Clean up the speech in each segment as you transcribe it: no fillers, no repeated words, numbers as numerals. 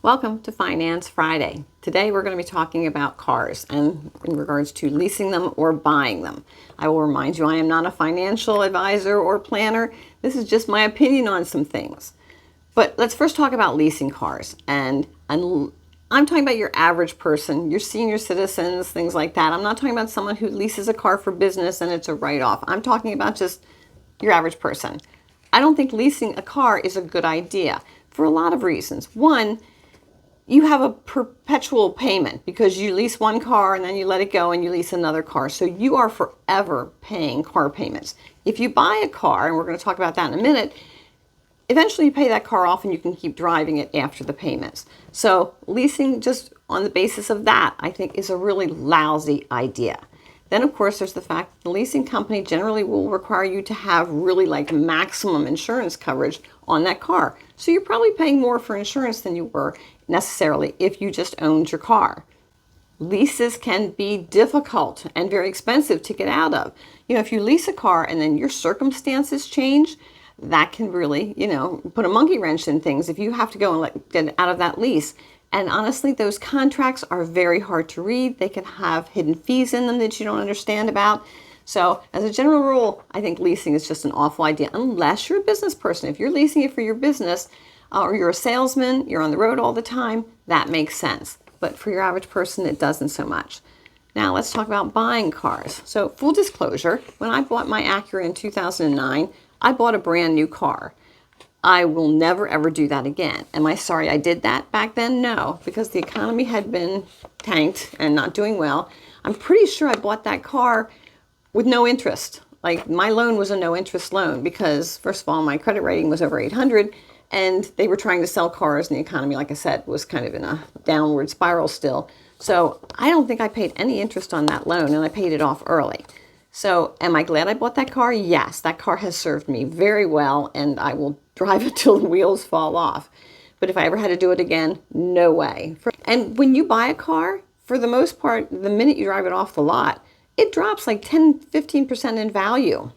Welcome to Finance Friday. Today we're going to be talking about cars and in regards to leasing them or buying them. I will remind you I am not a financial advisor or planner. This is just my opinion on some things. But let's first talk about leasing cars. And I'm talking about your average person, your senior citizens, things like that. I'm not talking about someone who leases a car for business and it's a write-off. I'm talking about just your average person. I don't think leasing a car is a good idea for a lot of reasons. One, you have a perpetual payment because you lease one car and then you let it go and you lease another car. So you are forever paying car payments. If you buy a car, and we're going to talk about that in a minute, eventually you pay that car off and you can keep driving it after the payments. So leasing just on the basis of that, I think, is a really lousy idea. Then, of course, there's the fact that the leasing company generally will require you to have really like maximum insurance coverage on that car. So you're probably paying more for insurance than you were necessarily if you just owned your car. Leases can be difficult and very expensive to get out of. If you lease a car and then your circumstances change, that can really, put a monkey wrench in things if you have to go and get out of that lease. And honestly, those contracts are very hard to read. They can have hidden fees in them that you don't understand about. So as a general rule, I think leasing is just an awful idea unless you're a business person. If you're leasing it for your business or you're a salesman, you're on the road all the time, that makes sense. But for your average person, it doesn't so much. Now let's talk about buying cars. So full disclosure, when I bought my Acura in 2009, I bought a brand new car. I will never ever do that again. Am I sorry I did that back then? No, because the economy had been tanked and not doing well. I'm pretty sure I bought that car with no interest. Like my loan was a no interest loan because first of all, my credit rating was over 800 and they were trying to sell cars and the economy, like I said, was kind of in a downward spiral still. So I don't think I paid any interest on that loan and I paid it off early. So am I glad I bought that car? Yes, that car has served me very well and I will drive it till the wheels fall off. But if I ever had to do it again, no way. And when you buy a car, for the most part, the minute you drive it off the lot, it drops like 10-15% in value.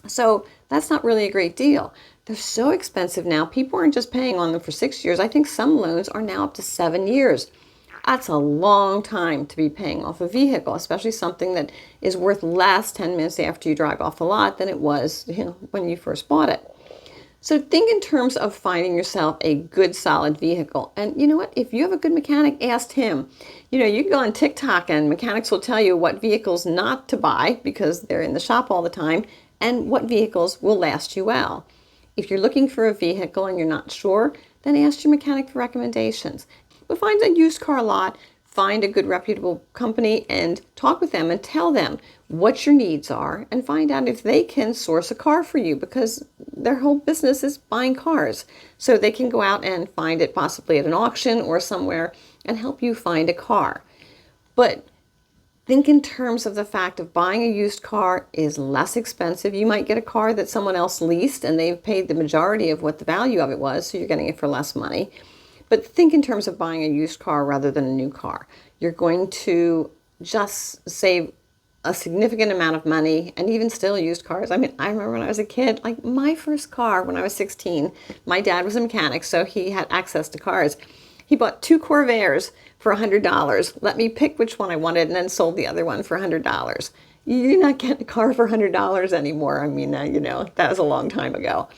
So that's not really a great deal. They're so expensive now. People aren't just paying on them for 6 years. I think some loans are now up to 7 years. That's a long time to be paying off a vehicle, especially something that is worth less 10 minutes after you drive off the lot than it was, when you first bought it. So think in terms of finding yourself a good, solid vehicle. And you know what? If you have a good mechanic, ask him. You can go on TikTok and mechanics will tell you what vehicles not to buy because they're in the shop all the time and what vehicles will last you well. If you're looking for a vehicle and you're not sure, then ask your mechanic for recommendations. But find a used car lot, find a good reputable company and talk with them and tell them what your needs are and find out if they can source a car for you because their whole business is buying cars. So they can go out and find it possibly at an auction or somewhere and help you find a car. But think in terms of the fact of buying a used car is less expensive. You might get a car that someone else leased and they've paid the majority of what the value of it was, so you're getting it for less money. But think in terms of buying a used car rather than a new car. You're going to just save a significant amount of money, and even still used cars. I remember when I was a kid, like my first car when I was 16, my dad was a mechanic, so he had access to cars. He bought 2 Corvairs for $100, let me pick which one I wanted, and then sold the other one for $100. You're not getting a car for $100 anymore. That was a long time ago.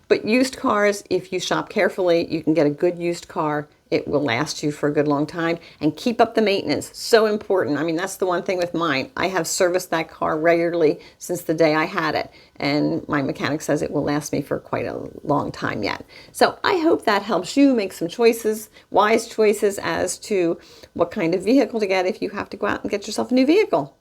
But used cars, if you shop carefully, you can get a good used car. It will last you for a good long time. And keep up the maintenance. So important. That's the one thing with mine. I have serviced that car regularly since the day I had it. And my mechanic says it will last me for quite a long time yet. So I hope that helps you make some choices, wise choices as to what kind of vehicle to get if you have to go out and get yourself a new vehicle.